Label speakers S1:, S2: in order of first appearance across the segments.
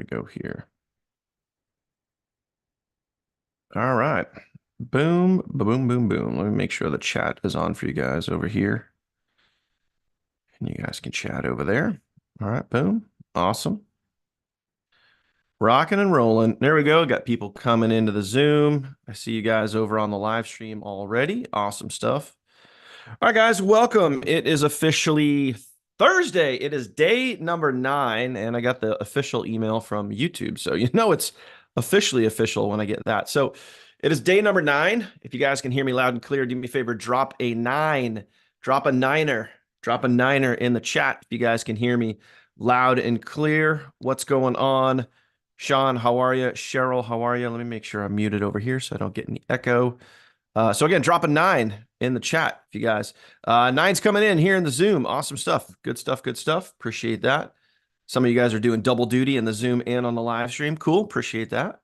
S1: go here? All right. Boom, boom, boom, boom. Let me make sure the chat is on for you guys over here. And you guys can chat over there. All right, boom. Awesome. Rocking and rolling. There we go. Got people coming into the Zoom. I see you guys over on the live stream already. Awesome stuff. All right, guys, welcome. It is officially Thursday. It is day number 9, and I got the official email from YouTube. So you know it's officially official when I get that. So it is day number 9. If you guys can hear me loud and clear, do me a favor, drop a 9, drop a niner, drop a niner in the chat if you guys can hear me loud and clear. What's going on? Sean, how are you? Cheryl, how are you? Let me make sure I'm muted over here so I don't get any echo. So again, drop a 9 in the chat if you guys. 9's coming in here in the Zoom. Awesome stuff. Good stuff. Good stuff. Appreciate that. Some of you guys are doing double duty in the Zoom and on the live stream. Cool. Appreciate that.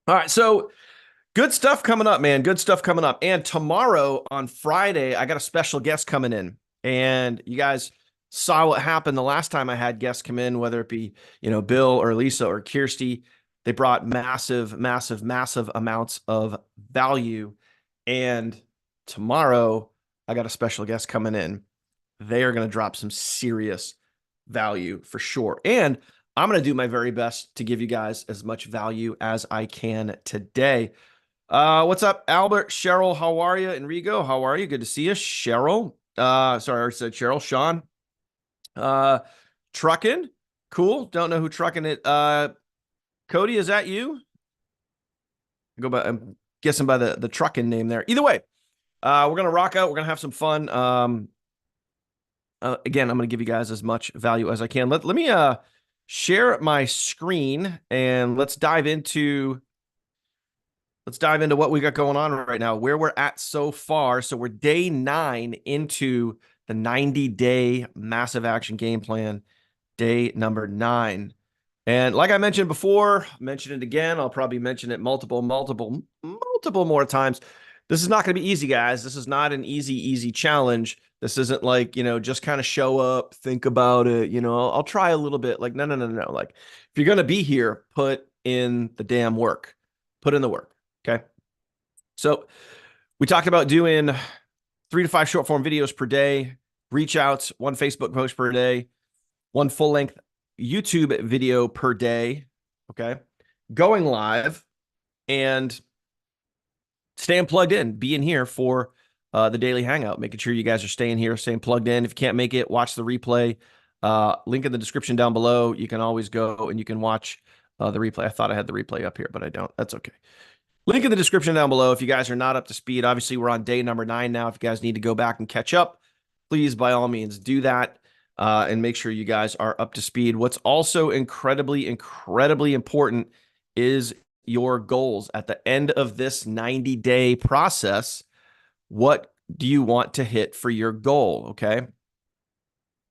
S1: All right. So good stuff coming up, man. Good stuff coming up. And tomorrow on Friday, I got a special guest coming in. And you guys saw what happened the last time I had guests come in, whether it be, Bill or Lisa or Kirsty. They brought massive, massive, massive amounts of value. And tomorrow, I got a special guest coming in. They are going to drop some serious value for sure. And I'm going to do my very best to give you guys as much value as I can today. What's up, Albert? Cheryl, how are you? Enrico, how are you? Good to see you. Cheryl. Sorry, I said Cheryl. Sean. Truckin'. Cool. Don't know who Truckin' it. Cody, is that you? I'm guessing by the Truckin' name there. Either way, we're gonna rock out. We're gonna have some fun. Again, I'm gonna give you guys as much value as I can. Let me share my screen and let's dive into what we got going on right now, where we're at so far. So we're day 9 into the 90-day massive action game plan, day number 9. And like I mentioned before, mention it again. I'll probably mention it multiple more times. This is not going to be easy, guys. This is not an easy challenge. This isn't like, just kind of show up, think about it. I'll try a little bit. Like, no. Like, if you're going to be here, put in the damn work. Put in the work. Okay. So we talked about doing 3 to 5 short form videos per day, reach outs, 1 Facebook post per day, 1 full length YouTube video per day. Okay. Going live and staying plugged in, being here for the daily hangout, making sure you guys are staying here, staying plugged in. If you can't make it, watch the replay. Link in the description down below. You can always go and you can watch the replay. I thought I had the replay up here, but I don't. That's okay. Link in the description down below if you guys are not up to speed. Obviously, we're on day number 9 now. If you guys need to go back and catch up, please, by all means, do that and make sure you guys are up to speed. What's also incredibly, incredibly important is your goals. At the end of this 90-day process, what do you want to hit for your goal, okay?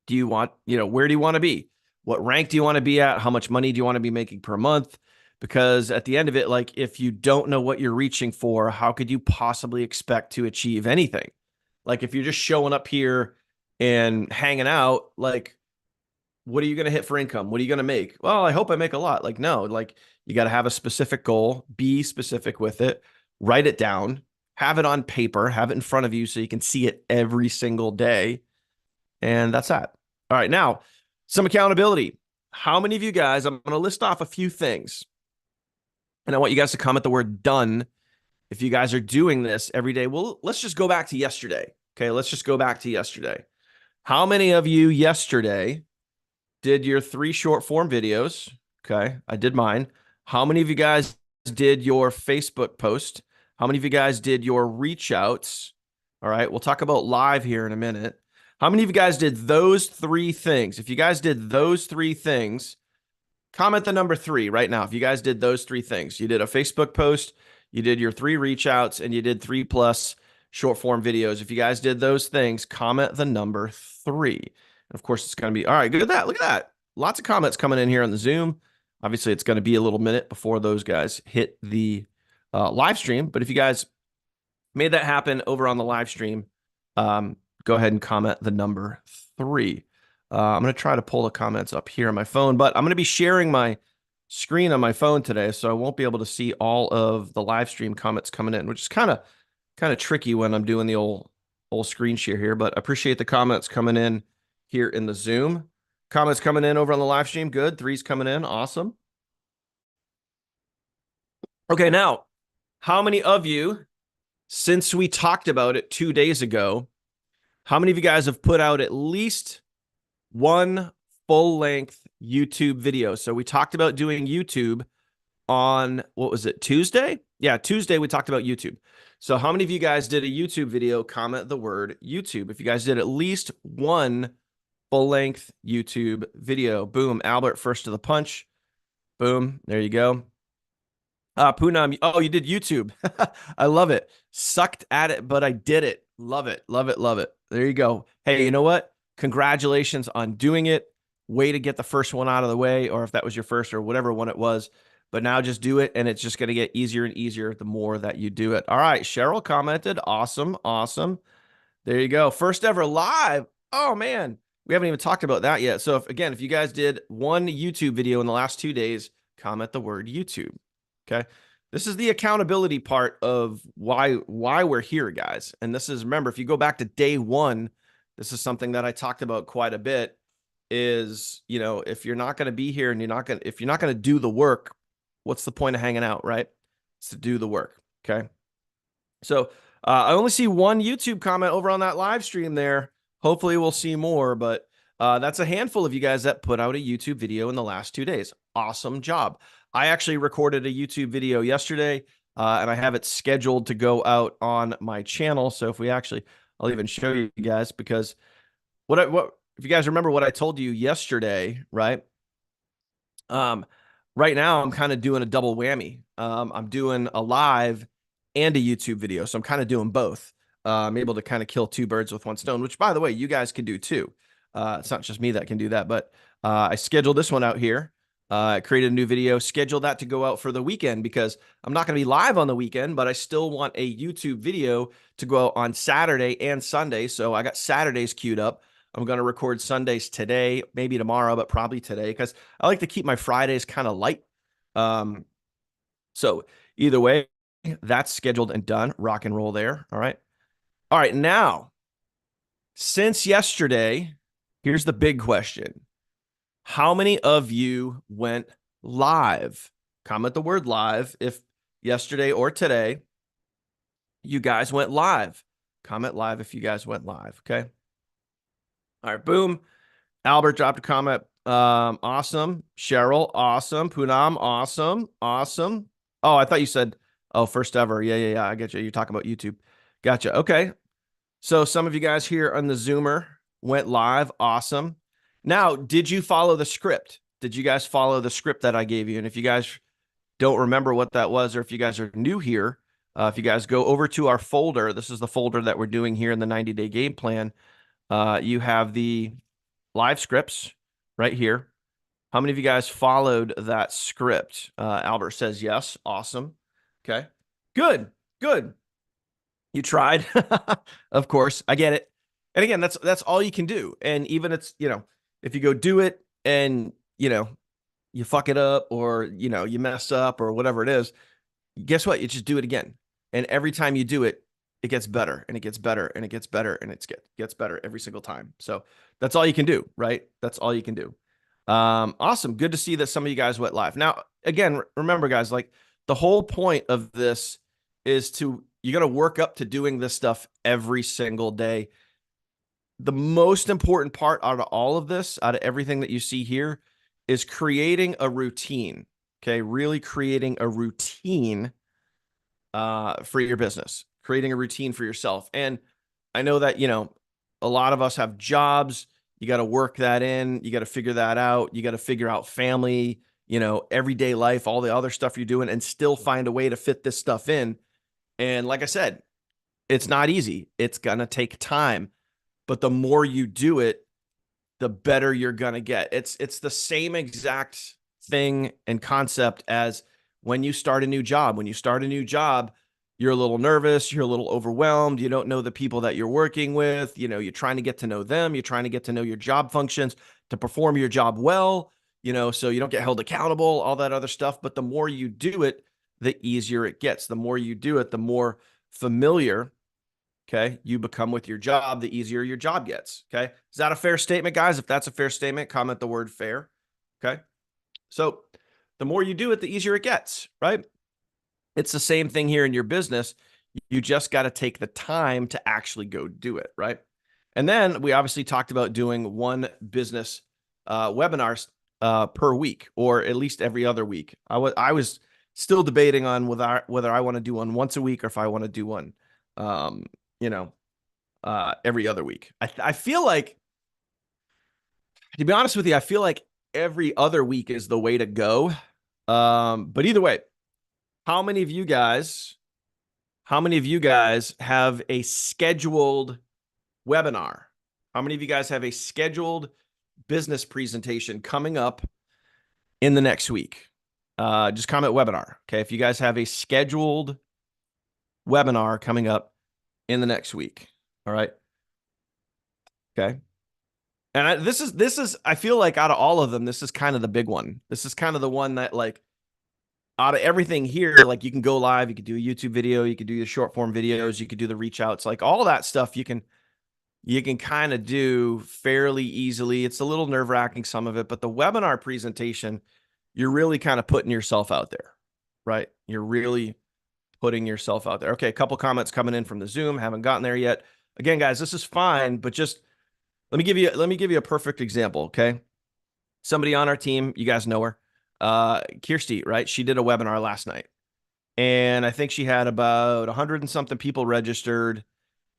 S1: Do you want, where do you want to be? What rank do you want to be at? How much money do you want to be making per month? Because at the end of it, like, if you don't know what you're reaching for, how could you possibly expect to achieve anything? Like, if you're just showing up here and hanging out, like, what are you going to hit for income? What are you going to make? Well, I hope I make a lot. Like, no, like, you got to have a specific goal, be specific with it, write it down, have it on paper, have it in front of you so you can see it every single day. And that's that. All right. Now, some accountability. How many of you guys, I'm going to list off a few things. And I want you guys to comment the word done if you guys are doing this every day. Well, let's just go back to yesterday. Okay, let's just go back to yesterday. How many of you yesterday did your 3 short form videos? Okay, I did mine. How many of you guys did your Facebook post? How many of you guys did your reach outs? All right, we'll talk about live here in a minute. How many of you guys did those 3 things? If you guys did those 3 things, comment the number 3 right now. If you guys did those 3 things, you did a Facebook post, you did your 3 reach outs, and you did 3+ short form videos. If you guys did those things, comment the number 3. And of course, it's going to be, all right, good at that. Look at that. Lots of comments coming in here on the Zoom. Obviously, it's going to be a little minute before those guys hit the live stream. But if you guys made that happen over on the live stream, go ahead and comment the number 3. I'm going to try to pull the comments up here on my phone, but I'm going to be sharing my screen on my phone today, so I won't be able to see all of the live stream comments coming in, which is kind of tricky when I'm doing the old screen share here. But I appreciate the comments coming in here in the Zoom. Comments coming in over on the live stream. Good. Three's coming in. Awesome. Okay, now, how many of you, since we talked about it 2 days ago, how many of you guys have put out at least one full-length YouTube video? So we talked about doing YouTube on, what was it, Tuesday? Yeah, Tuesday we talked about YouTube. So how many of you guys did a YouTube video? Comment the word YouTube. If you guys did at least one full-length YouTube video. Boom, Albert first to the punch. Boom, there you go. Poonam, oh, you did YouTube. I love it. Sucked at it, but I did it. Love it, love it, love it. There you go. Hey, you know what? Congratulations on doing it. Way to get the first one out of the way, or if that was your first or whatever one it was. But now just do it, and it's just going to get easier and easier the more that you do it. All right, Cheryl commented. Awesome, awesome. There you go. First ever live. Oh, man. We haven't even talked about that yet. So, if you guys did one YouTube video in the last 2 days, comment the word YouTube. Okay. This is the accountability part of why we're here, guys. And this is, remember, if you go back to day one, this is something that I talked about quite a bit is, if you're not going to be here and if you're not going to do the work, what's the point of hanging out, right? It's to do the work. Okay. So I only see one YouTube comment over on that live stream there. Hopefully we'll see more, but that's a handful of you guys that put out a YouTube video in the last 2 days. Awesome job. I actually recorded a YouTube video yesterday, and I have it scheduled to go out on my channel. So if I'll even show you guys, because what if you guys remember what I told you yesterday, right? Right now I'm kind of doing a double whammy. I'm doing a live and a YouTube video. So I'm kind of doing both. I'm able to kind of kill two birds with one stone, which, by the way, you guys can do too. It's not just me that can do that, but I scheduled this one out here. I created a new video, scheduled that to go out for the weekend because I'm not going to be live on the weekend, but I still want a YouTube video to go out on Saturday and Sunday. So I got Saturdays queued up. I'm going to record Sundays today, maybe tomorrow, but probably today, because I like to keep my Fridays kind of light. So either way, that's scheduled and done. Rock and roll there. All right. All right. Now, since yesterday, here's the big question. How many of you went live? Comment the word live if yesterday or today you guys went live. Comment live if you guys went live. Okay. All right. Boom. Albert dropped a comment. Awesome. Cheryl, awesome. Poonam, awesome. Awesome. Oh, I thought you said, oh, first ever. Yeah. I get you. You're talking about YouTube. Gotcha. Okay. So some of you guys here on the Zoomer went live. Awesome. Now, did you follow the script? Did you guys follow the script that I gave you? And if you guys don't remember what that was, or if you guys are new here, if you guys go over to our folder, this is the folder that we're doing here in the 90-day game plan. You have the live scripts right here. How many of you guys followed that script? Albert says yes. Awesome. Okay. Good. You tried. Of course. I get it. And again, that's all you can do. And even if you go do it and, you fuck it up, or, you mess up or whatever it is, guess what? You just do it again. And every time you do it, it gets better and it gets better and it gets better and it gets better every single time. So that's all you can do, right? That's all you can do. Awesome. Good to see that some of you guys went live. Now, again, remember, guys, like the whole point of this is you got to work up to doing this stuff every single day. The most important part out of all of this, out of everything that you see here, is creating a routine. Okay. Really creating a routine for your business, creating a routine for yourself. And I know that, a lot of us have jobs. You got to work that in. You got to figure that out. You got to figure out family, everyday life, all the other stuff you're doing, and still find a way to fit this stuff in. And like I said, it's not easy. It's going to take time, but the more you do it, the better you're going to get. It's the same exact thing and concept as when you start a new job. When you start a new job, you're a little nervous, you're a little overwhelmed, you don't know the people that you're working with, you're trying to get to know them, you're trying to get to know your job functions to perform your job well, so you don't get held accountable, all that other stuff. But the more you do it, the easier it gets. The more you do it, the more familiar, okay, you become with your job, the easier your job gets. Okay. Is that a fair statement, guys? If that's a fair statement, comment the word fair. Okay. So the more you do it, the easier it gets, right? It's the same thing here in your business. You just got to take the time to actually go do it, right? And then we obviously talked about doing one business webinars per week, or at least every other week. I was still debating on whether I want to do one once a week or if I want to do one, um, you know, every other week. I feel like, to be honest with you, I feel like every other week is the way to go. But either way, how many of you guys How many of you guys have a scheduled webinar? How many of you guys have a scheduled business presentation coming up in the next week? Just comment webinar. Okay. If you guys have a scheduled webinar coming up in the next week. All right. Okay. And this is, I feel like out of all of them, this is kind of the big one. This is kind of the one that, like, out of everything here, like, you can go live, you could do a YouTube video, you could do the short form videos, you could do the reach outs, like all that stuff you can kind of do fairly easily. It's a little nerve wracking, some of it, but the webinar presentation, you're really kind of putting yourself out there, right? You're really putting yourself out there. Okay. A couple comments coming in from the Zoom. Haven't gotten there yet. Again, guys, this is fine, but just let me give you a perfect example. Okay. Somebody on our team, you guys know her, Kirsty, right? She did a webinar last night, and I think she had about 100 and something people registered.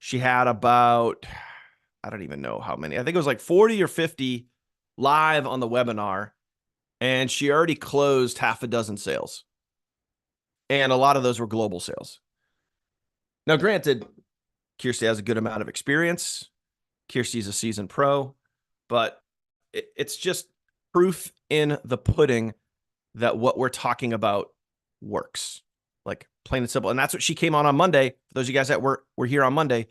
S1: She had about, I don't even know how many. I think it was like 40 or 50 live on the webinar, and she already closed half a dozen sales. And a lot of those were global sales. Now, granted, Kirsty has a good amount of experience. Kirsty's a seasoned pro, but it's just proof in the pudding that what we're talking about works. Like, plain and simple. And that's what she came on Monday. For those of you guys that were here on Monday,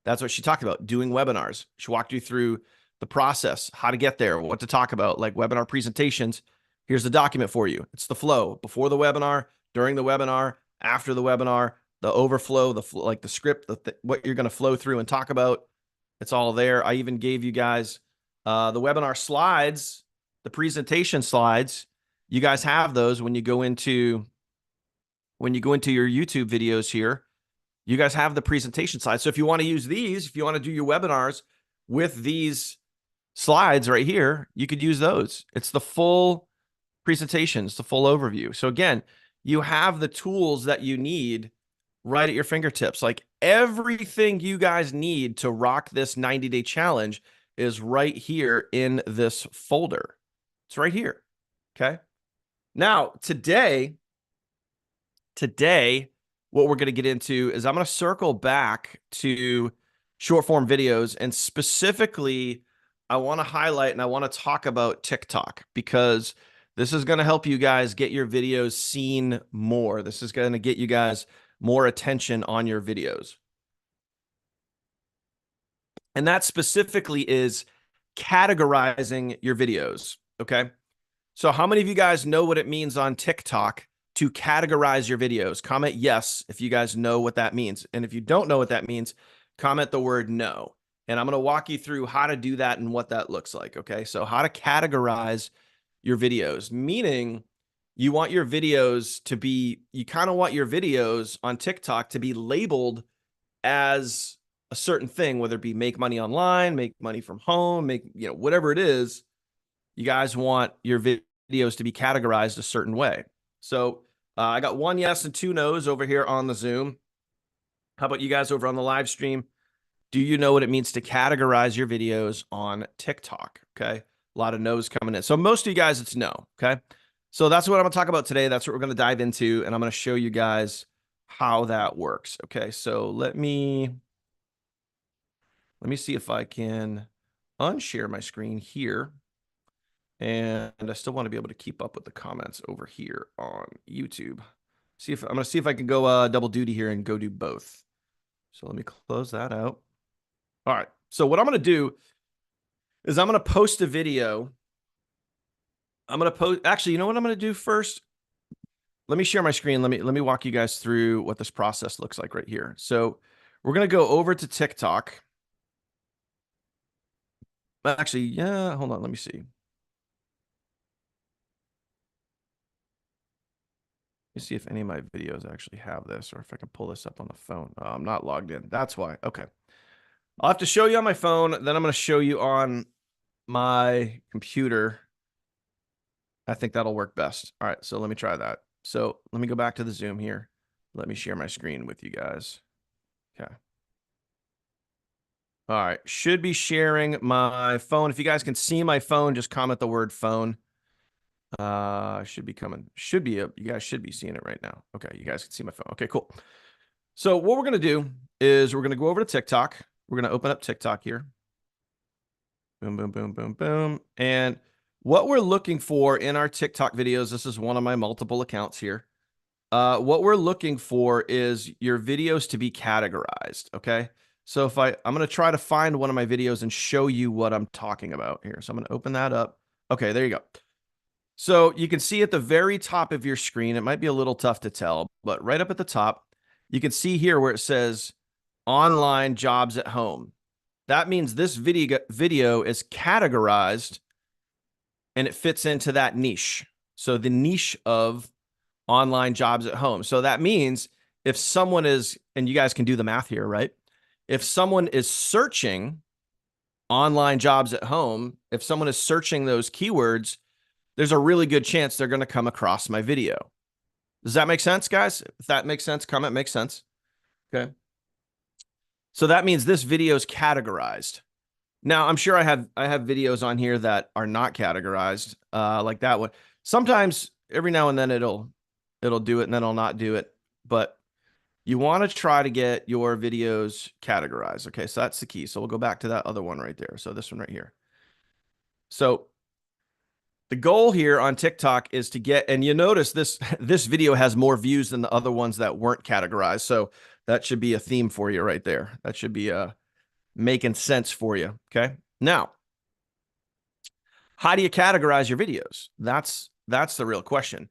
S1: that's what she talked about, doing webinars. She walked you through the process, how to get there, what to talk about, like webinar presentations. Here's the document for you. It's the flow before the webinar, during the webinar, after the webinar, the overflow, like the script, what you're going to flow through and talk about. It's all there. I even gave you guys the webinar slides, the presentation slides. You guys have those when you go into your YouTube videos here. You guys have the presentation slides. So if you want to use these, if you want to do your webinars with these slides right here, you could use those. It's the full presentation. It's the full overview. So again, you have the tools that you need right at your fingertips. Like, everything you guys need to rock this 90-day challenge is right here in this folder. It's right here. Okay. Now, today, what we're going to get into is I'm going to circle back to short form videos, and specifically, I want to highlight and I want to talk about TikTok, because this is going to help you guys get your videos seen more. This is going to get you guys more attention on your videos. And that specifically is categorizing your videos. Okay. So how many of you guys know what it means on TikTok to categorize your videos? Comment yes if you guys know what that means. And if you don't know what that means, comment the word no. And I'm going to walk you through how to do that and what that looks like. Okay. So how to categorize your videos, meaning you want your videos to be, you kind of want your videos on TikTok to be labeled as a certain thing, whether it be make money online, make money from home, whatever it is. You guys want your videos to be categorized a certain way. So I got 1 yes and 2 no's over here on the Zoom. How about you guys over on the live stream? Do you know what it means to categorize your videos on TikTok? Okay. A lot of no's coming in. So most of you guys, it's no. Okay. So that's what I'm going to talk about today. That's what we're going to dive into. And I'm going to show you guys how that works. Okay. So let me see if I can unshare my screen here. And I still want to be able to keep up with the comments over here on YouTube. I'm gonna see if I can go double duty here and go do both. So let me close that out. All right. So what I'm gonna do is I'm gonna post a video. I'm gonna post. Actually, you know what I'm gonna do first? Let me share my screen. Let me walk you guys through what this process looks like right here. So we're gonna go over to TikTok. Actually, yeah, hold on. Let me see. Let me see if any of my videos actually have this, or if I can pull this up on the phone. Oh, I'm not logged in. That's why. Okay. I'll have to show you on my phone. Then I'm going to show you on my computer. I think that'll work best. All right. So let me try that. So let me go back to the Zoom here. Let me share my screen with you guys. Okay. All right. Should be sharing my phone. If you guys can see my phone, just comment the word phone. Should be coming. You guys should be seeing it right now. Okay. You guys can see my phone. Okay, cool. So what we're going to do is we're going to go over to TikTok. We're going to open up TikTok here. Boom, boom, boom, boom, boom. And what we're looking for in our TikTok videos, this is one of my multiple accounts here. What we're looking for is your videos to be categorized. Okay. So if I'm going to try to find one of my videos and show you what I'm talking about here. So I'm going to open that up. Okay, there you go. So you can see at the very top of your screen, it might be a little tough to tell, but right up at the top, you can see here where it says online jobs at home. That means this video is categorized and it fits into that niche. So the niche of online jobs at home. So that means if someone is, and you guys can do the math here, right? If someone is searching online jobs at home, if someone is searching those keywords, there's a really good chance they're going to come across my video. Does that make sense, guys? If that makes sense, comment makes sense. Okay. So that means this video is categorized. Now, I'm sure I have videos on here that are not categorized, like that one. Sometimes every now and then it'll do it and then it'll not do it, but you want to try to get your videos categorized. Okay, so that's the key. So we'll go back to that other one right there. So this one right here. So the goal here on TikTok is to get, and you notice this this video has more views than the other ones that weren't categorized. So that should be a theme for you right there. That should be making sense for you. Okay. Now, how do you categorize your videos? That's the real question.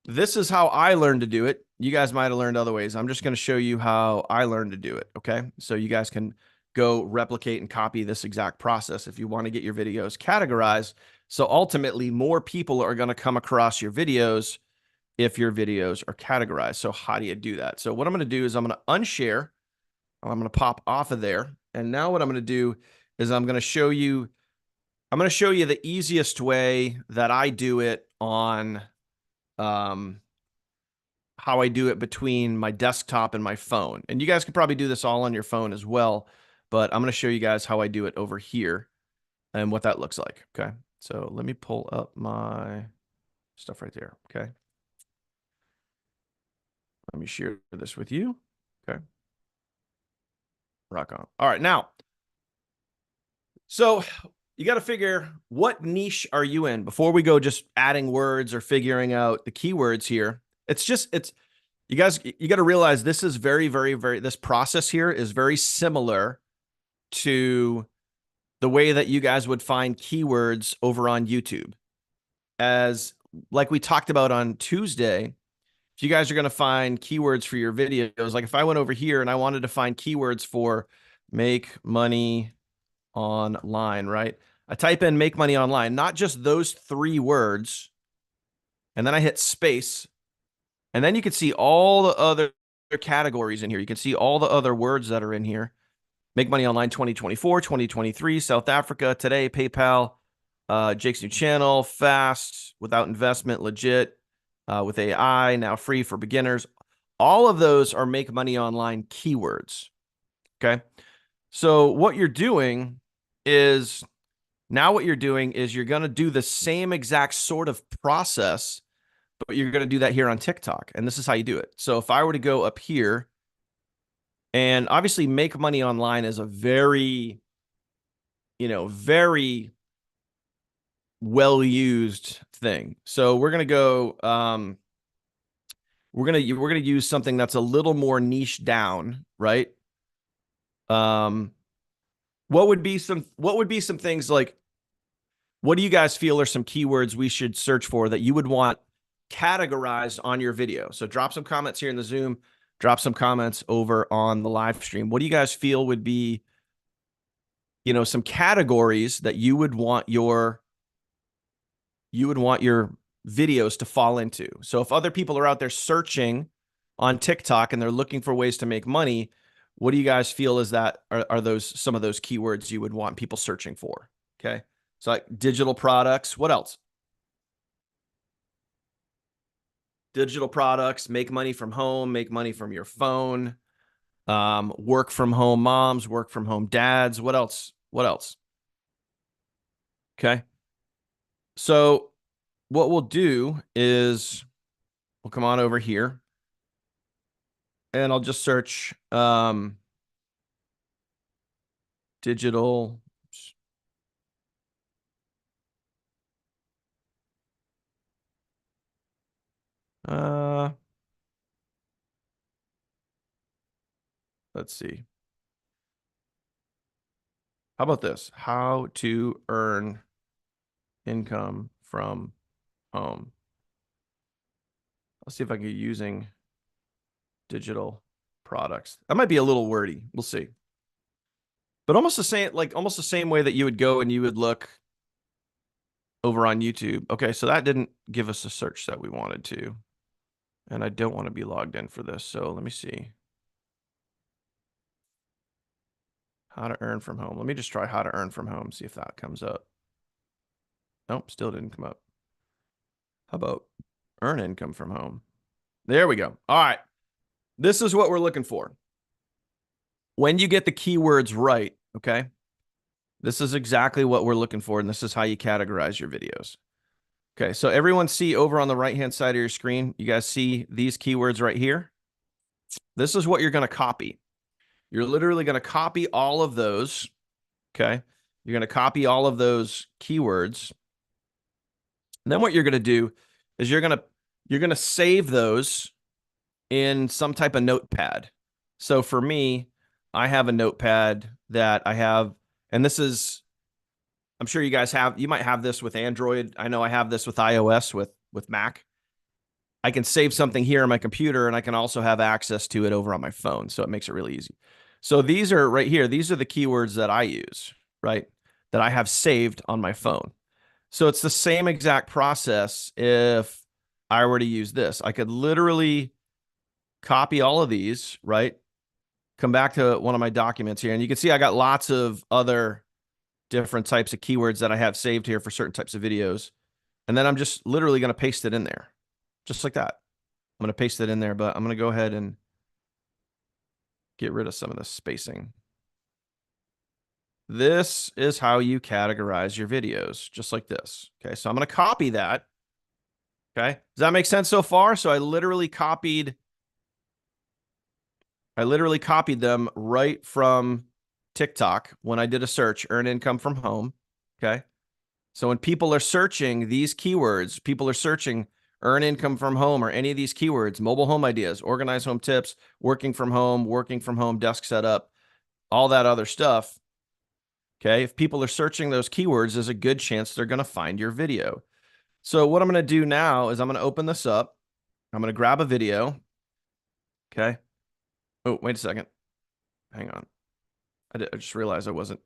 S1: This is how I learned to do it. You guys might have learned other ways. I'm just going to show you how I learned to do it. Okay. So you guys can go replicate and copy this exact process if you want to get your videos categorized. So ultimately, more people are going to come across your videos if your videos are categorized. So how do you do that? So what I'm going to do is I'm going to unshare. I'm going to pop off of there. And now what I'm going to do is I'm going to show you the easiest way that I do it on how I do it between my desktop and my phone. And you guys can probably do this all on your phone as well, but I'm going to show you guys how I do it over here and what that looks like. Okay. So let me pull up my stuff right there. Okay. Let me share this with you. Okay. Rock on. All right. Now, so you got to figure what niche are you in before we go just adding words or figuring out the keywords here. You guys, you got to realize this is this process here is very similar to the way that you guys would find keywords over on YouTube. As like we talked about on Tuesday, if you guys are going to find keywords for your videos, like if I went over here and I wanted to find keywords for make money online, right? I type in make money online, not just those 3 words, and then I hit space, and then you can see all the other categories in here. You can see all the other words that are in here. Make money online 2024, 2023, South Africa, today, PayPal, Jake's new channel, fast, without investment, legit, with AI, now free for beginners. All of those are make money online keywords. Okay. So what you're doing is you're going to do the same exact sort of process, but you're going to do that here on TikTok. And this is how you do it. So if I were to go up here, and obviously make money online is a very, very well used thing. So we're going to we're gonna use something that's a little more niche down, right? Um, what would be some things like, what do you guys feel are some keywords we should search for that you would want categorized on your video? So drop some comments here in the Zoom, drop some comments over on the live stream. What do you guys feel would be, some categories that you would want your videos to fall into? So if other people are out there searching on TikTok and they're looking for ways to make money, what do you guys feel is that are those some of those keywords you would want people searching for? Okay. So like digital products, what else? Digital products, make money from home, make money from your phone, work from home moms, work from home dads. What else? What else? Okay. So what we'll do is we'll come on over here and I'll just search digital. Uh, let's see. How about this? How to earn income from home. Let's see if I can get using digital products. That might be a little wordy. We'll see. But almost the same way that you would go and you would look over on YouTube. Okay, so that didn't give us a search that we wanted to. And I don't want to be logged in for this. So let me see. How to earn from home. Let me just try how to earn from home, see if that comes up. Nope, still didn't come up. How about earn income from home? There we go. All right. This is what we're looking for. When you get the keywords right, okay, this is exactly what we're looking for, and this is how you categorize your videos. Okay, so everyone see over on the right-hand side of your screen, you guys see these keywords right here? This is what you're going to copy. You're literally going to copy all of those, okay? You're going to copy all of those keywords. And then what you're going to do is you're going to save those in some type of notepad. So for me, I have a notepad that I have, and this is, I'm sure you might have this with Android. I know I have this with iOS, with Mac. I can save something here on my computer, and I can also have access to it over on my phone. So it makes it really easy. So these are right here. These are the keywords that I use, right? That I have saved on my phone. So it's the same exact process if I were to use this. I could literally copy all of these, right? Come back to one of my documents here, and you can see I got lots of other different types of keywords that I have saved here for certain types of videos. And then I'm just literally going to paste it in there, just like that. I'm going to paste it in there, but I'm going to go ahead and get rid of some of the spacing. This is how you categorize your videos, just like this. Okay, so I'm going to copy that. Okay, does that make sense so far? So I literally copied them right from TikTok when I did a search, earn income from home. Okay, so when people are searching these keywords, people are searching earn income from home or any of these keywords, mobile home ideas, organized home tips, working from home, desk setup, all that other stuff. Okay, if people are searching those keywords, there's a good chance they're going to find your video. So what I'm going to do now is I'm going to open this up. I'm going to grab a video. Okay. Oh, wait a second. Hang on. I just realized I wasn't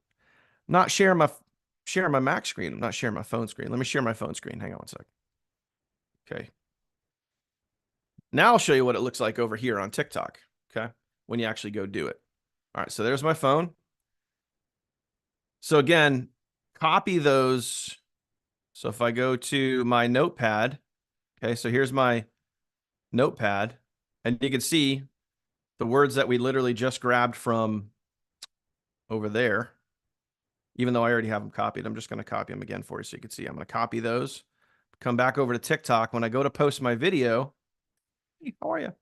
S1: not sharing my Mac screen. I'm not sharing my phone screen. Let me share my phone screen. Hang on one sec. Okay. Now I'll show you what it looks like over here on TikTok. Okay. When you actually go do it. All right. So there's my phone. So again, copy those. So if I go to my notepad, okay, so here's my notepad, and you can see the words that we literally just grabbed from over there. Even though I already have them copied, I'm just going to copy them again for you so you can see. I'm going to copy those, come back over to TikTok. When I go to post my video, hey, how are you?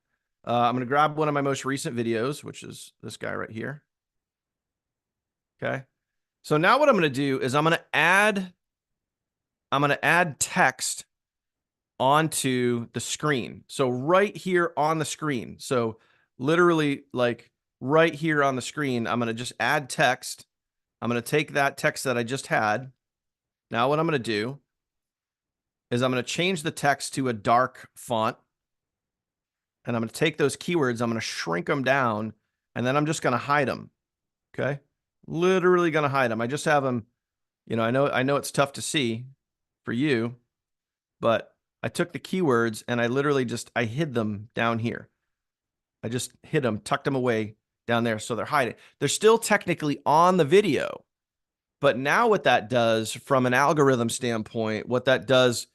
S1: I'm going to grab one of my most recent videos, which is this guy right here. Okay. So now what I'm going to do is I'm going to add text onto the screen. So right here on the screen. So literally like right here on the screen, I'm going to just add text. I'm going to take that text that I just had. Now what I'm going to do is I'm going to change the text to a dark font. And I'm going to take those keywords, I'm going to shrink them down, and then I'm just going to hide them. Okay. Literally going to hide them. I just have them, I know it's tough to see for you, but I took the keywords and I literally I hid them down here. I just hid them, tucked them away down there. So they're hiding. They're still technically on the video. But now what that does from an algorithm standpoint, what that does,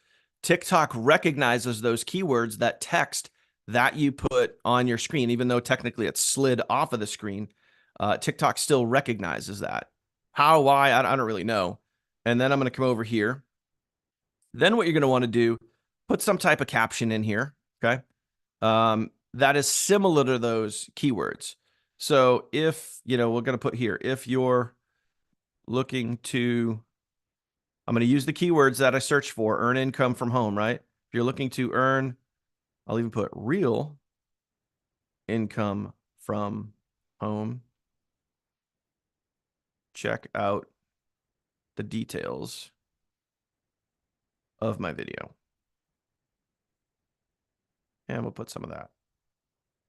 S1: TikTok recognizes those keywords, that text that you put on your screen, even though technically it's slid off of the screen. TikTok still recognizes that. How, why, I don't really know. And then I'm going to come over here. Then what you're going to want to do, put some type of caption in here, okay? That is similar to those keywords. So if, we're going to put here, if you're looking to, I'm going to use the keywords that I searched for, earn income from home, right? If you're looking to earn, I'll even put real income from home, check out the details of my video. And we'll put some of that.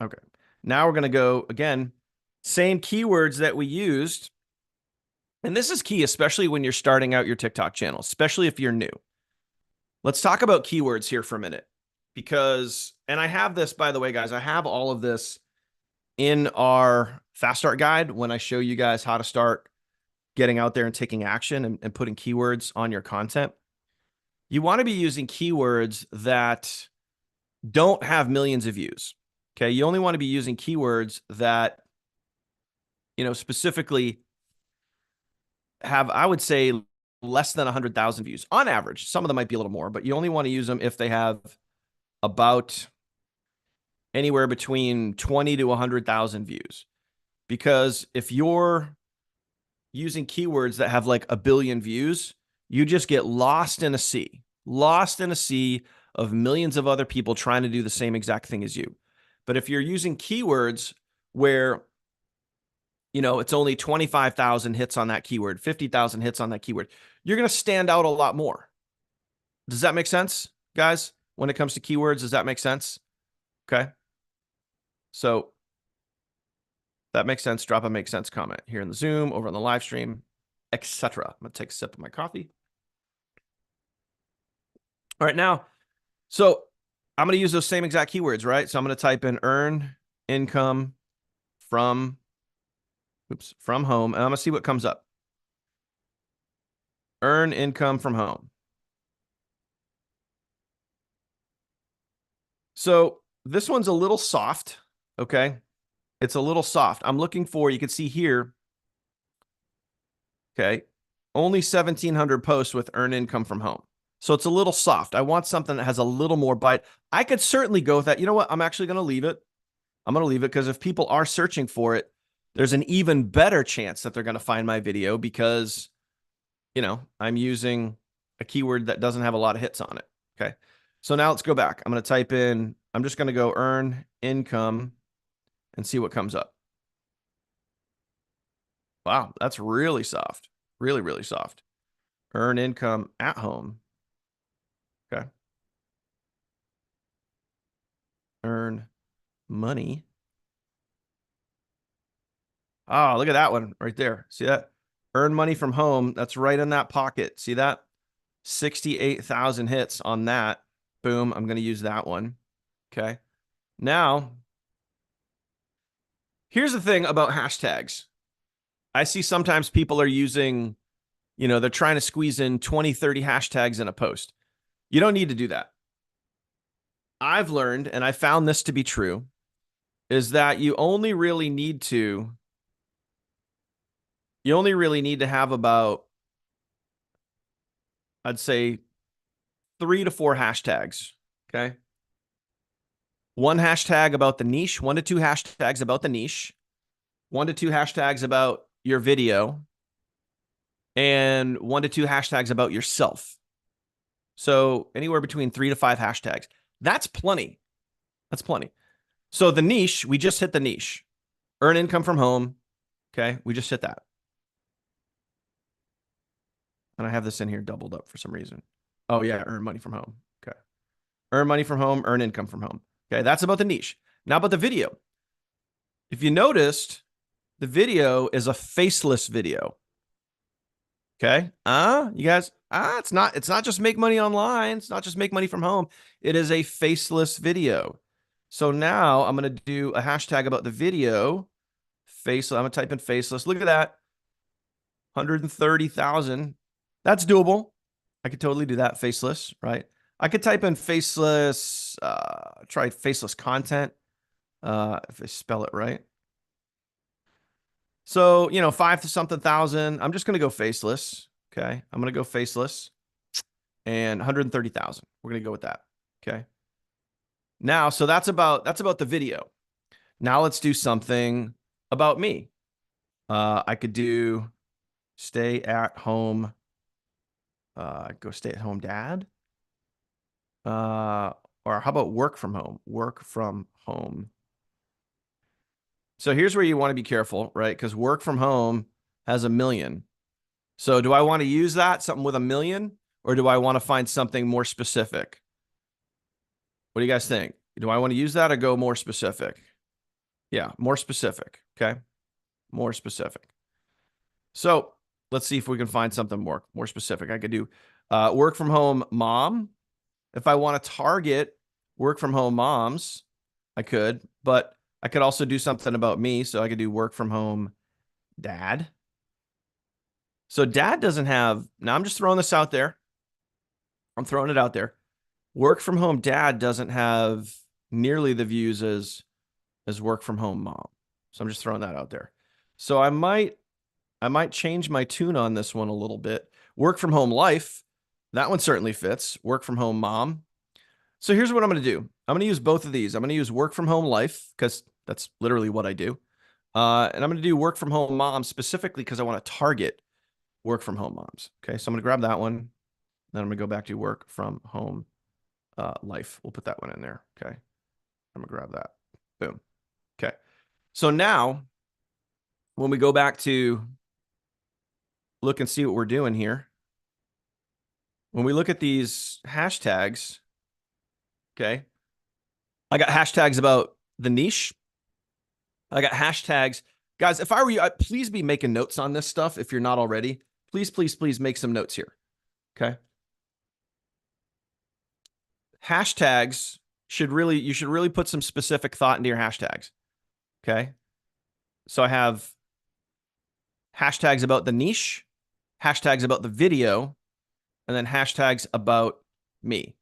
S1: Okay. Now we're going to go, again, same keywords that we used. And this is key, especially when you're starting out your TikTok channel, especially if you're new. Let's talk about keywords here for a minute. Because, and I have this, by the way, guys, I have all of this in our Fast Start guide when I show you guys how to start getting out there and taking action and putting keywords on your content. You want to be using keywords that don't have millions of views. Okay. You only want to be using keywords that, specifically have, I would say, less than 100,000 views on average. Some of them might be a little more, but you only want to use them if they have about anywhere between 20 to 100,000 views. Because if you're using keywords that have like 1 billion views, you just get lost in a sea of millions of other people trying to do the same exact thing as you. But if you're using keywords where, it's only 25,000 hits on that keyword, 50,000 hits on that keyword, you're going to stand out a lot more. Does that make sense, guys? When it comes to keywords, does that make sense? Okay. So that makes sense. Drop a make sense comment here in the Zoom, over on the live stream, etc. I'm going to take a sip of my coffee. All right, now, so I'm going to use those same exact keywords, right? So I'm going to type in earn income from home, and I'm going to see what comes up. Earn income from home. So this one's a little soft, okay? It's a little soft. I'm looking for, you can see here, okay, only 1,700 posts with earn income from home. So it's a little soft. I want something that has a little more bite. I could certainly go with that. You know what? I'm actually going to leave it. I'm going to leave it because if people are searching for it, there's an even better chance that they're going to find my video because, I'm using a keyword that doesn't have a lot of hits on it. Okay. So now let's go back. I'm going to type in, I'm just going to go earn income and see what comes up. Wow, that's really soft. Really, really soft. Earn income at home. Okay. Earn money. Oh, look at that one right there. See that? Earn money from home. That's right in that pocket. See that? 68,000 hits on that. Boom. I'm going to use that one. Okay. Now, here's the thing about hashtags. I see sometimes people are using, they're trying to squeeze in 20, 30 hashtags in a post. You don't need to do that. I've learned, and I found this to be true, is that you only really need to have about, I'd say, 3 to 4 hashtags. Okay. 1 hashtag about the niche, 1 to 2 hashtags about the niche, 1 to 2 hashtags about your video, and 1 to 2 hashtags about yourself. So anywhere between 3 to 5 hashtags. That's plenty. That's plenty. So the niche, we just hit the niche. Earn income from home. Okay. We just hit that. And I have this in here doubled up for some reason. Oh, yeah. Earn money from home. Okay. Earn money from home, earn income from home. Okay. That's about the niche. Now about the video. If you noticed, the video is a faceless video. Okay. You guys, it's not just make money online. It's not just make money from home. It is a faceless video. So now I'm going to do a hashtag about the video. Faceless. I'm going to type in faceless. Look at that. 130,000. That's doable. I could totally do that. Faceless, right? I could type in faceless, try faceless content. If I spell it right. So, 5 to something thousand. I'm just going to go faceless. Okay. I'm going to go faceless and 130,000. We're going to go with that. Okay. Now, so that's about the video. Now let's do something about me. I could do stay at home. Go stay at home dad. Or how about work from home? Work from home. So here's where you want to be careful, right? Because work from home has 1 million. So do I want to use that, something with 1 million, or do I want to find something more specific? What do you guys think? Do I want to use that or go more specific? Yeah, more specific. Okay. More specific. So let's see if we can find something more specific. I could do work from home mom. If I want to target work from home moms, I could, but I could also do something about me. So I could do work from home dad. So dad doesn't have, now I'm just throwing this out there. I'm throwing it out there. Work from home dad doesn't have nearly the views as work from home mom. So I'm just throwing that out there. So I might change my tune on this one a little bit. Work from home life, that one certainly fits. Work from home mom. So here's what I'm going to do. I'm going to use both of these. I'm going to use work from home life because that's literally what I do. And I'm going to do work from home mom specifically because I want to target work from home moms. Okay, so I'm going to grab that one. Then I'm going to go back to work from home life. We'll put that one in there. Okay, I'm going to grab that. Boom. Okay, so now when we go back to look and see what we're doing here, when we look at these hashtags, okay, I got hashtags about the niche. I got hashtags. Guys, if I were you, please be making notes on this stuff if you're not already. Please, please, please make some notes here. Okay. Hashtags you should really put some specific thought into your hashtags. Okay. So I have hashtags about the niche, hashtags about the video, and then hashtags about me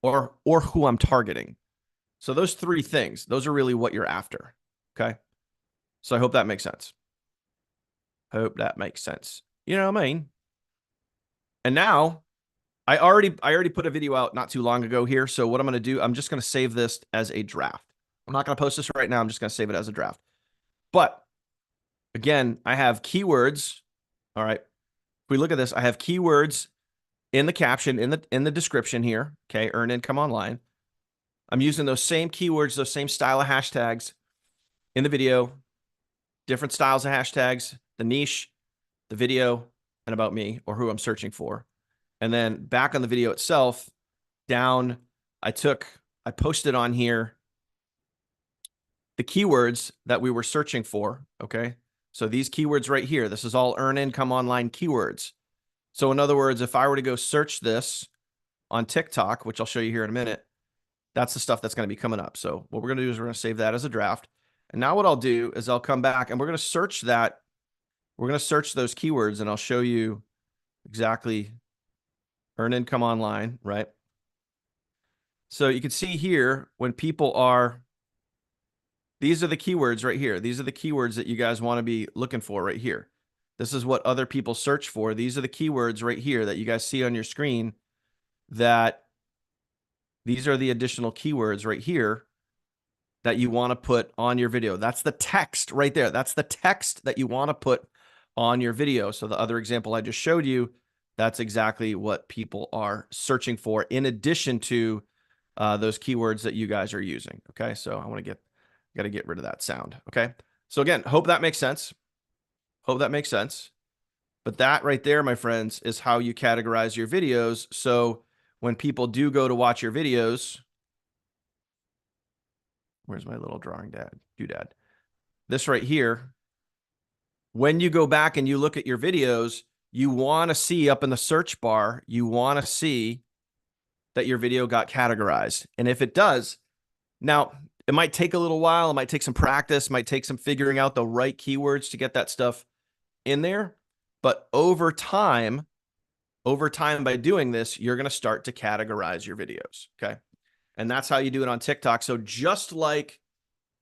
S1: or who I'm targeting. So those 3 things, those are really what you're after. Okay. So I hope that makes sense. Hope that makes sense. You know what I mean? And now I already put a video out not too long ago here. So what I'm going to do, I'm just going to save this as a draft. I'm not going to post this right now. I'm just going to save it as a draft. But again, I have keywords. All right. If we look at this, I have keywords in the caption, in the description here. Okay. Earn income online. I'm using those same keywords, those same style of hashtags in the video, different styles of hashtags, the niche, the video, and about me or who I'm searching for. And then back on the video itself, down, I posted on here the keywords that we were searching for. Okay. So these keywords right here, this is all earn income online keywords. So in other words, if I were to go search this on TikTok, which I'll show you here in a minute, that's the stuff that's going to be coming up. So what we're going to do is we're going to save that as a draft. And now what I'll do is I'll come back and we're going to search that. We're going to search those keywords and I'll show you exactly earn income online, right? So you can see here when people are, these are the keywords right here. These are the keywords that you guys want to be looking for right here. This is what other people search for. These are the keywords right here that you guys see on your screen, that these are the additional keywords right here that you want to put on your video. That's the text right there. That's the text that you want to put on your video. So the other example I just showed you, That's exactly what people are searching for, in addition to those keywords that you guys are using. Okay, so got to get rid of that sound. Okay, so again, hope that makes sense. Hope that makes sense. But that right there, my friends, is how you categorize your videos. So when people do go to watch your videos, where's my little drawing doodad? This right here, when you go back and you look at your videos, you want to see up in the search bar, you want to see that your video got categorized. And if it does, now it might take a little while, it might take some practice, might take some figuring out the right keywords to get that stuff in there. But over time by doing this, you're going to start to categorize your videos. Okay. And that's how you do it on TikTok. So just like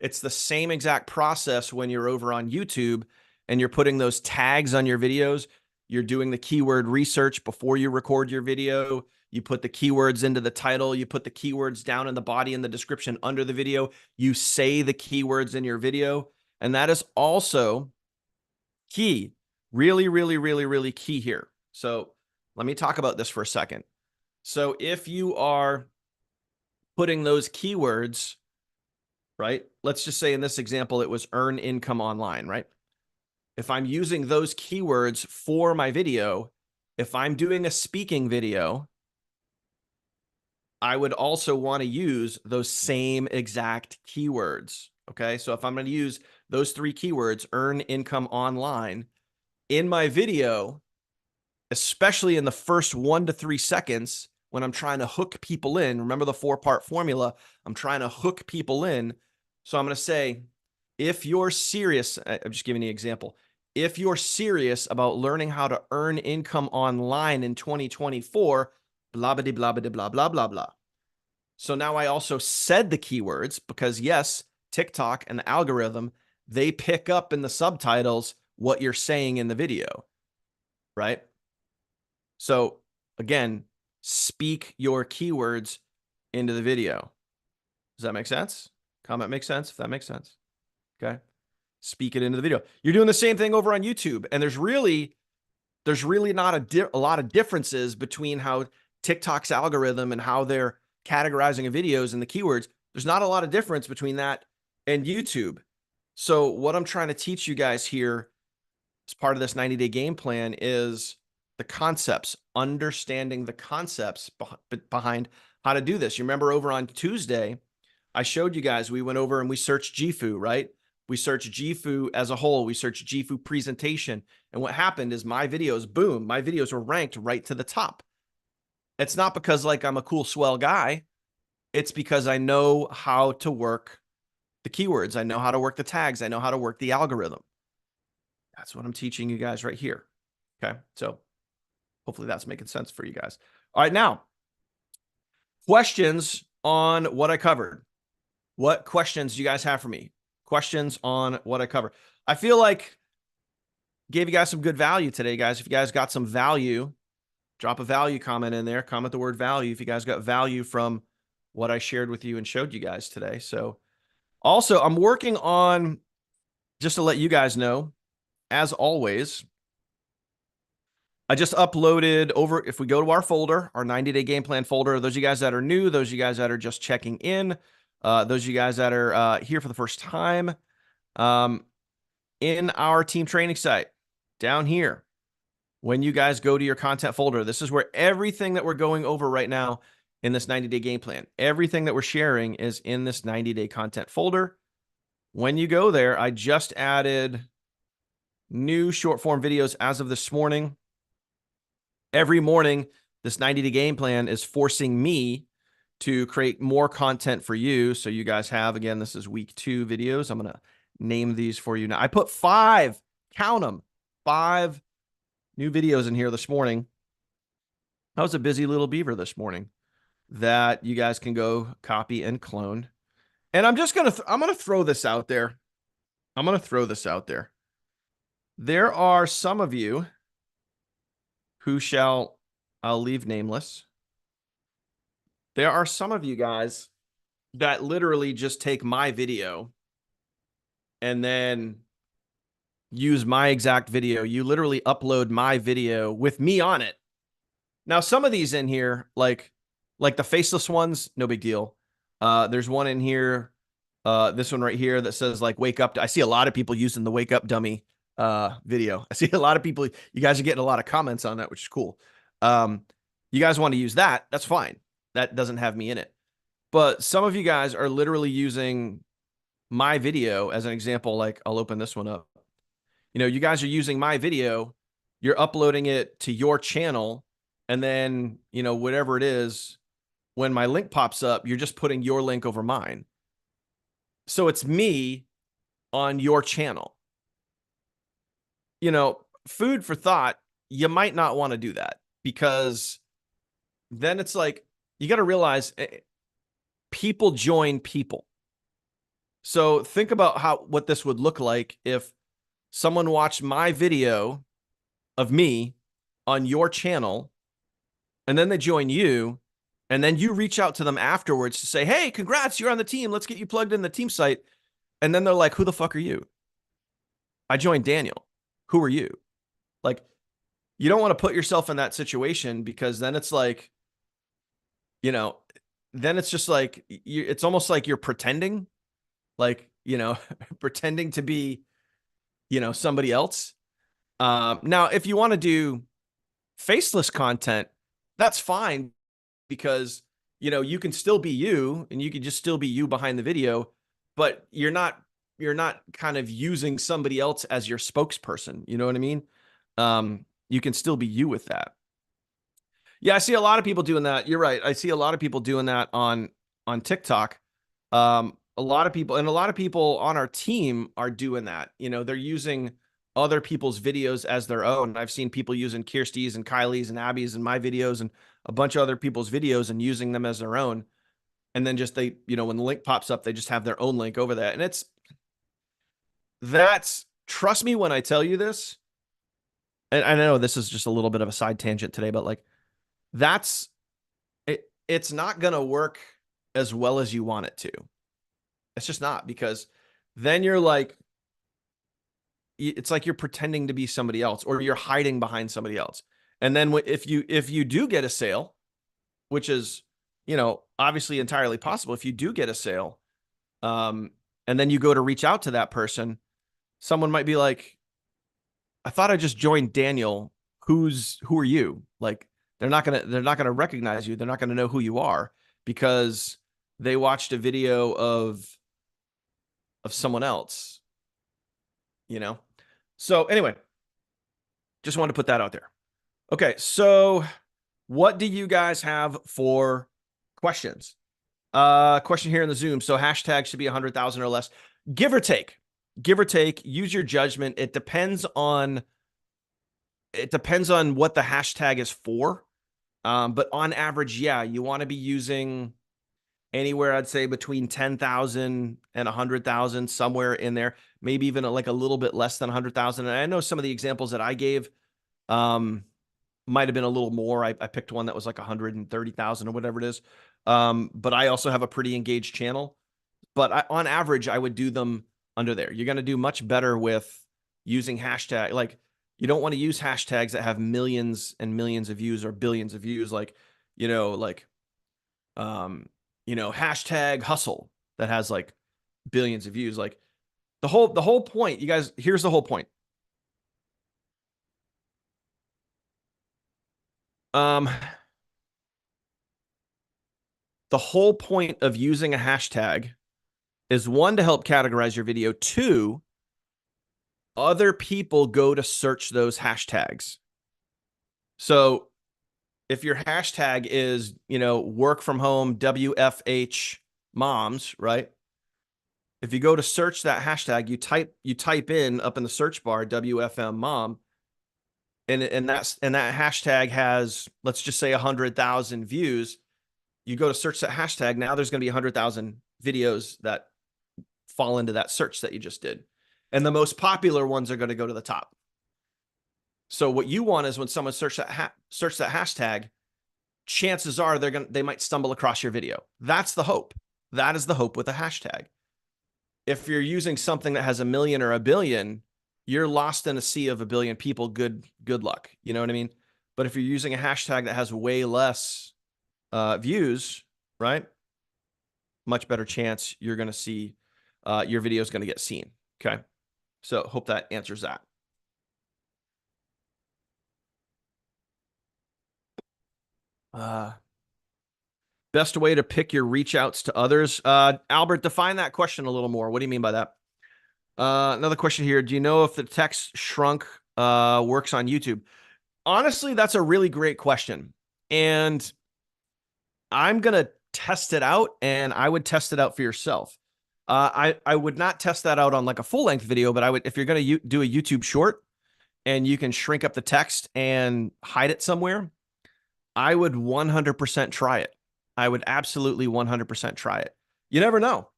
S1: it's the same exact process when you're over on YouTube and you're putting those tags on your videos, you're doing the keyword research before you record your video. You put the keywords into the title, you put the keywords down in the body and the description under the video, you say the keywords in your video. And that is also key. Really, really, really, really key here. So let me talk about this for a second. So if you are putting those keywords, right? Let's just say in this example, it was earn income online, right? If I'm using those keywords for my video, if I'm doing a speaking video, I would also want to use those same exact keywords. Okay. So if I'm going to use those 3 keywords, earn income online, in my video, especially in the first 1 to 3 seconds, when I'm trying to hook people in, remember the 4-part formula, I'm trying to hook people in. So I'm going to say, if you're serious, I'm just giving you an example. If you're serious about learning how to earn income online in 2024, blah, blah, blah, blah, blah, blah, blah, blah. So now I also said the keywords because yes, TikTok and the algorithm, they pick up in the subtitles what you're saying in the video, right? So again, speak your keywords into the video. Does that make sense? Comment makes sense if that makes sense. Okay. Speak it into the video. You're doing the same thing over on YouTube. And there's really not a lot of differences between how TikTok's algorithm and how they're categorizing videos and the keywords. There's not a lot of difference between that and YouTube. So what I'm trying to teach you guys here as part of this 90-day game plan is the concepts, understanding the concepts behind how to do this. You remember over on Tuesday, I showed you guys, we went over and we searched GFU, right? We searched GFU as a whole. We searched GFU presentation. And what happened is my videos, boom, my videos were ranked right to the top. It's not because like I'm a cool, swell guy. It's because I know how to work the keywords. I know how to work the tags. I know how to work the algorithm. That's what I'm teaching you guys right here. Okay. So hopefully that's making sense for you guys. All right. Now, questions on what I covered. What questions do you guys have for me? Questions on what I covered. I feel like gave you guys some good value today, guys. If you guys got some value, drop a value comment in there. Comment the word value if you guys got value from what I shared with you and showed you guys today. So also, I'm working on, just to let you guys know, as always, I just uploaded over, if we go to our folder, our 90-day game plan folder, those of you guys that are new, those of you guys that are just checking in, those of you guys that are here for the first time, in our team training site, down here, when you guys go to your content folder, this is where everything that we're going over right now in this 90-day game plan, everything that we're sharing is in this 90-day content folder. When you go there, I just added new short form videos as of this morning. Every morning, this 90-day game plan is forcing me to create more content for you. So you guys have, again, this is week 2 videos. I'm going to name these for you now. I put 5, count them, 5 new videos in here this morning. I was a busy little beaver this morning that you guys can go copy and clone. And I'm just going to, I'm going to throw this out there. I'm going to throw this out there. There are some of you who shall, I'll leave nameless. There are some of you guys that literally just take my video and then use my exact video. You literally upload my video with me on it Now, some of these in here, like the faceless ones, no big deal. There's one in here, this one right here that says like wake up. I see a lot of people using the wake up dummy video. I see a lot of people, you guys are getting a lot of comments on that, which is cool. You guys want to use that, that's fine. That doesn't have me in it. But some of you guys are literally using my video as an example. Like I'll open this one up. You know, you guys are using my video, you're uploading it to your channel, and then, you know, whatever it is, when my link pops up, you're just putting your link over mine. So it's me on your channel. You know, food for thought, you might not want to do that, because then it's like, you got to realize people join people. So think about what this would look like if someone watched my video of me on your channel, and then they join you, and then you reach out to them afterwards to say, hey, congrats, you're on the team. Let's get you plugged in the team site. And then they're like, who the fuck are you? I joined Daniel. Who are you? Like, you don't want to put yourself in that situation, because then it's like, you know, then it's just like, it's almost like you're pretending, like, you know, pretending to be, you know, somebody else. Now, if you want to do faceless content, that's fine, because, you know, you can still be you, and you can just still be you behind the video, but you're not kind of using somebody else as your spokesperson. You know what I mean? You can still be you with that. Yeah, I see a lot of people doing that. You're right. I see a lot of people doing that on TikTok. A lot of people on our team are doing that. You know, they're using other people's videos as their own. I've seen people using Kirsty's and Kylie's and Abby's and my videos and a bunch of other people's videos and using them as their own. And then just they, you know, when the link pops up, they just have their own link over that. And that's, trust me when I tell you this, and I know this is just a little bit of a side tangent today, but like, that's it. It's not going to work as well as you want it to. It's just not, because then you're like, it's like you're pretending to be somebody else, or you're hiding behind somebody else. And then if you do get a sale, which is, you know, obviously entirely possible, if you do get a sale, and then you go to reach out to that person, someone might be like, I thought I just joined Daniel. Who are you? Like, they're not gonna recognize you. They're not gonna know who you are, because they watched a video of someone else, you know? So anyway, just wanted to put that out there. Okay, so what do you guys have for questions? Question here in the Zoom. So hashtag should be 100,000 or less, give or take. Give or take. Use your judgment. It depends on what the hashtag is for. But on average, yeah, you want to be using anywhere, I'd say between 10,000 and 100,000, somewhere in there, maybe even like a little bit less than 100,000. And I know some of the examples that I gave might have been a little more. I picked one that was like 130,000 or whatever it is. But I also have a pretty engaged channel. But on average, I would do them under there. You're going to do much better with using hashtag. Like, you don't want to use hashtags that have millions and millions of views or billions of views. Like, you know, hashtag hustle that has like billions of views. Like, the whole point, you guys, here's the whole point. The whole point of using a hashtag is, one, to help categorize your video. Two, other people go to search those hashtags. So if your hashtag is, you know, work from home, WFH moms, right? If you go to search that hashtag, you type in up in the search bar, WFM mom, and that hashtag has, let's just say 100,000 views. You go to search that hashtag. Now there's going to be 100,000 videos that fall into that search that you just did. And the most popular ones are going to go to the top. So what you want is, when someone search that hashtag, chances are they might stumble across your video. That's the hope. That is the hope with a hashtag. If you're using something that has 1 million or 1 billion, you're lost in a sea of 1 billion people. Good luck. You know what I mean? But if you're using a hashtag that has way less views, right? Much better chance you're going to see your video is going to get seen. Okay. So hope that answers that. Best way to pick your reach outs to others. Albert, define that question a little more. What do you mean by that? Another question here. Do you know if the text shrunk works on YouTube? Honestly, that's a really great question. And I'm going to test it out, and I would test it out for yourself. I would not test that out on like a full length video, but I would, if you're going to do a YouTube short and you can shrink up the text and hide it somewhere, I would 100% try it. I would absolutely 100% try it. You never know.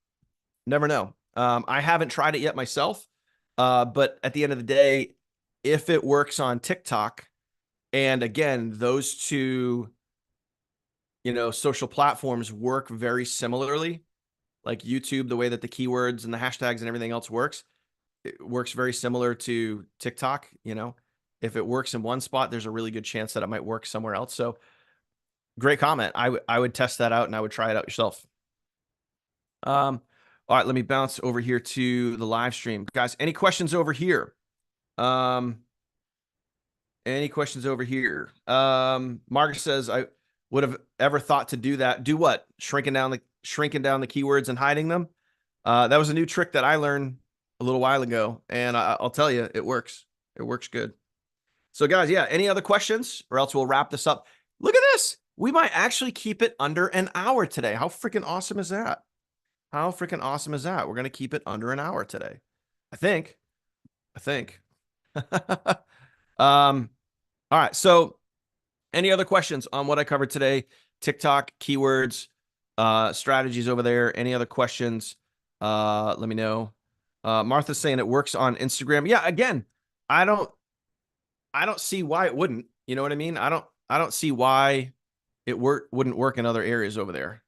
S1: Never know. I haven't tried it yet myself. But at the end of the day, if it works on TikTok, and again, those two, social platforms work very similarly, like YouTube, the way that the keywords and the hashtags and everything else works, it works very similar to TikTok. If it works in one spot, there's a really good chance that it might work somewhere else. So great comment. I would test that out and I would try it out yourself. All right, let me bounce over here to the live stream. Guys, any questions over here? Any questions over here? Margaret says, I would have ever thought to do that. Do what? Shrinking down the keywords and hiding them. That was a new trick that I learned a little while ago, and I'll tell you, it works. It works good. So guys, yeah, any other questions, or else we'll wrap this up. Look at this. We might actually keep it under an hour today. How freaking awesome is that? How freaking awesome is that? We're going to keep it under an hour today. I think. All right. So any other questions on what I covered today? TikTok, keywords, strategies over there. Any other questions? Let me know. Martha's saying it works on Instagram. Yeah, again, I don't see why it wouldn't. You know what I mean? I don't see why it wouldn't work in other areas over there.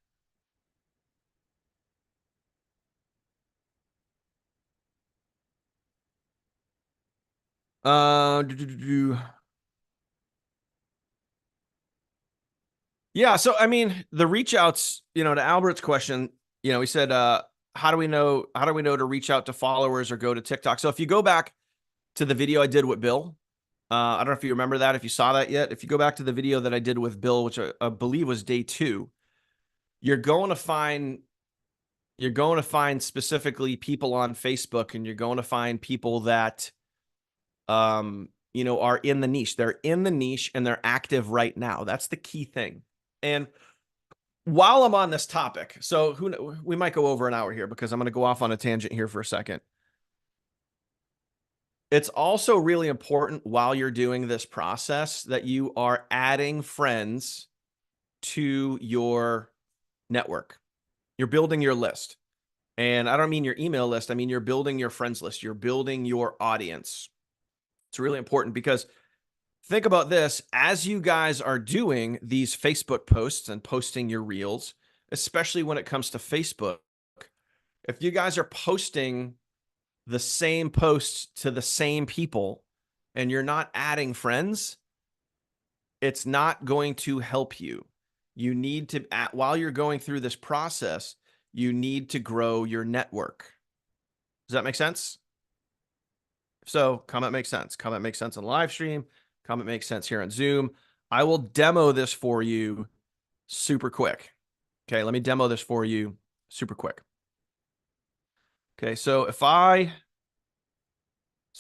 S1: Yeah, so I mean, the reach outs, to Albert's question, he said, how do we know to reach out to followers or go to TikTok? So if you go back to the video I did with Bill, I don't know if you remember that, if you saw that yet. If you go back to the video that I did with Bill, which I believe was day 2, you're going to find specifically people on Facebook, and you're going to find people that are in the niche. They're in the niche and they're active right now. That's the key thing. And while I'm on this topic, so we might go over an hour here because I'm going to go off on a tangent here for a second. It's also really important while you're doing this process that you are adding friends to your network. You're building your list. And I don't mean your email list. I mean, you're building your friends list. You're building your audience. It's really important because think about this. As you guys are doing these Facebook posts and posting your reels, especially when it comes to Facebook, if you guys are posting the same posts to the same people and you're not adding friends, it's not going to help you. You need to, while you're going through this process, you need to grow your network. Does that make sense? So comment makes sense. Comment makes sense on live stream. Comment makes sense here on Zoom. I will demo this for you super quick. Okay, let me demo this for you super quick. Okay, so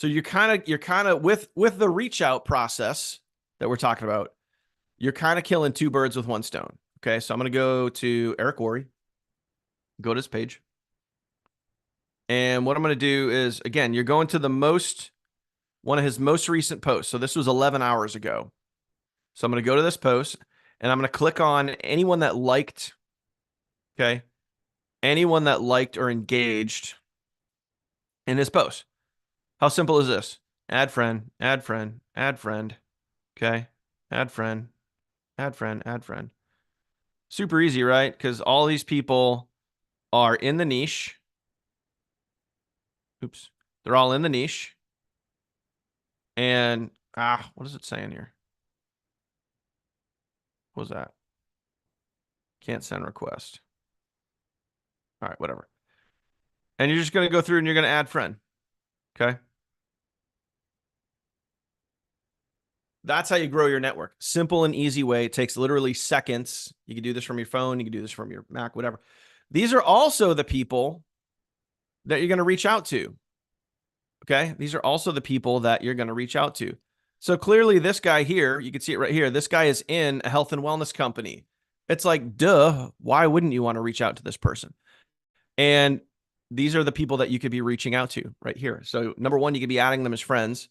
S1: you're kind of with the reach out process that we're talking about, you're kind of killing 2 birds with 1 stone. Okay, so I'm going to go to Eric Worre, go to his page. And what I'm going to do is, again, you're going to one of his most recent posts. So this was 11 hours ago. So I'm going to go to this post and I'm going to click on anyone that liked, okay? Anyone that liked or engaged in his post. How simple is this? Add friend, add friend, add friend, okay? Add friend, add friend, add friend. Super easy, right? Because all these people are in the niche. Oops. They're all in the niche. And, what is it saying here? What was that? Can't send request. All right, whatever. And you're just going to go through and you're going to add friend. Okay. That's how you grow your network. Simple and easy way. It takes literally seconds. You can do this from your phone. You can do this from your Mac, whatever. These are also the people that you're going to reach out to. Okay. These are also the people that you're going to reach out to. So clearly, this guy here, you can see it right here. This guy is in a health and wellness company. It's like, duh, why wouldn't you want to reach out to this person? And these are the people that you could be reaching out to right here. So, number one, you could be adding them as friends.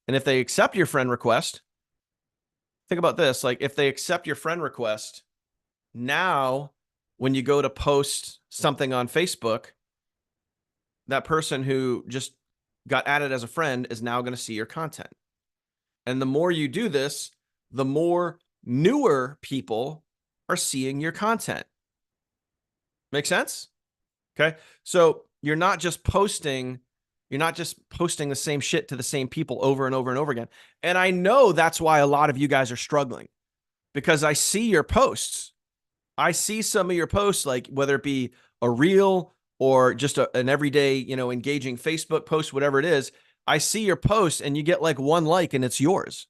S1: And if they accept your friend request, think about this. Like, if they accept your friend request, now when you go to post something on Facebook, that person who just got added as a friend is now going to see your content. And the more you do this, the more newer people are seeing your content. Make sense? Okay. So you're not just posting the same shit to the same people over and over and over again. And I know that's why a lot of you guys are struggling, because I see your posts. I see some of your posts, like whether it be a reel or just an everyday, engaging Facebook post, whatever it is. I see your post and you get like one like and it's yours.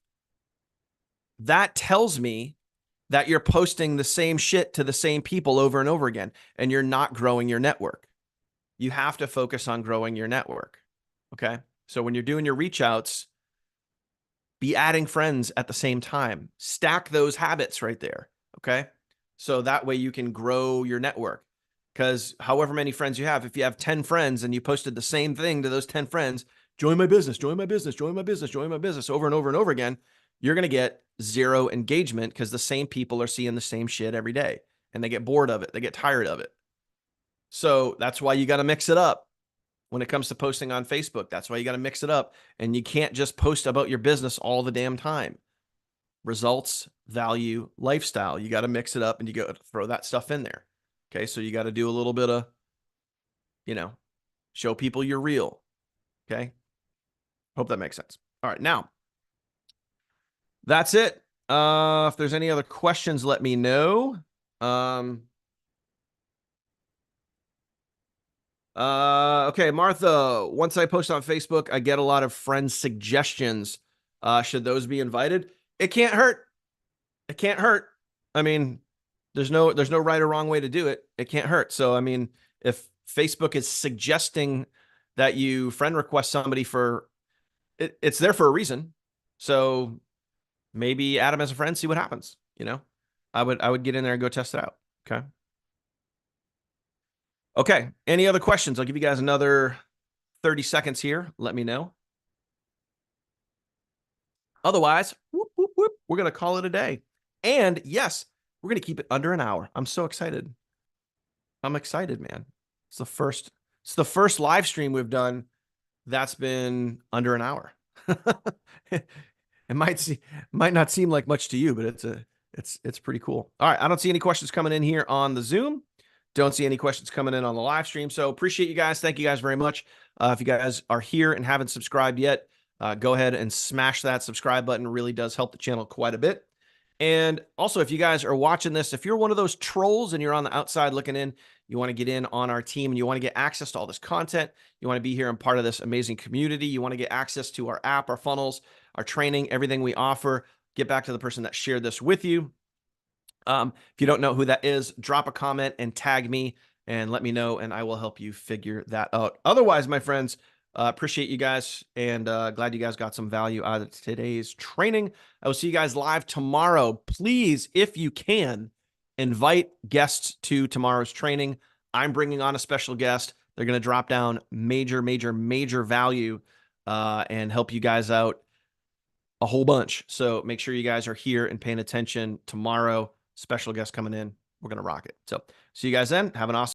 S1: That tells me that you're posting the same shit to the same people over and over again, and you're not growing your network. You have to focus on growing your network. Okay. So when you're doing your reach outs, be adding friends at the same time. Stack those habits right there. Okay. So that way you can grow your network. Because however many friends you have, if you have 10 friends and you posted the same thing to those 10 friends, join my business, join my business, join my business, join my business over and over and over again, you're going to get zero engagement because the same people are seeing the same shit every day and they get bored of it. They get tired of it. So that's why you got to mix it up when it comes to posting on Facebook. That's why you got to mix it up. And you can't just post about your business all the damn time. Results, value, lifestyle. You got to mix it up and you got to throw that stuff in there. Okay. So you got to do a little bit of, show people you're real. Okay. Hope that makes sense. All right. Now, that's it. If there's any other questions, let me know. Okay, Martha, once I post on Facebook, I get a lot of friend suggestions. Should those be invited? It can't hurt. It can't hurt. I mean, there's no right or wrong way to do it. It can't hurt. So, I mean, if Facebook is suggesting that you friend request somebody for it, it's there for a reason. So maybe add them as a friend, see what happens. I would get in there and go test it out. Okay. Okay. Any other questions? I'll give you guys another 30 seconds here. Let me know. Otherwise, whoop, whoop, whoop, we're going to call it a day. And yes, we're going to keep it under an hour. I'm so excited. I'm excited, man. It's the first live stream we've done that's been under an hour. It might not seem like much to you, but it's pretty cool. All right. I don't see any questions coming in here on the Zoom. Don't see any questions coming in on the live stream. So appreciate you guys. Thank you guys very much. If you guys are here and haven't subscribed yet, go ahead and smash that subscribe button. It really does help the channel quite a bit. And also, if you guys are watching this, if you're one of those trolls and you're on the outside looking in, you want to get in on our team and you want to get access to all this content, you want to be here and part of this amazing community, you want to get access to our app, our funnels, our training, everything we offer, get back to the person that shared this with you. If you don't know who that is, drop a comment and tag me and let me know, and I will help you figure that out. Otherwise, my friends, appreciate you guys and glad you guys got some value out of today's training. I will see you guys live tomorrow. Please, if you can, invite guests to tomorrow's training. I'm bringing on a special guest. They're going to drop down major, major, major value and help you guys out a whole bunch. So make sure you guys are here and paying attention tomorrow. Special guest coming in. We're going to rock it. So see you guys then. Have an awesome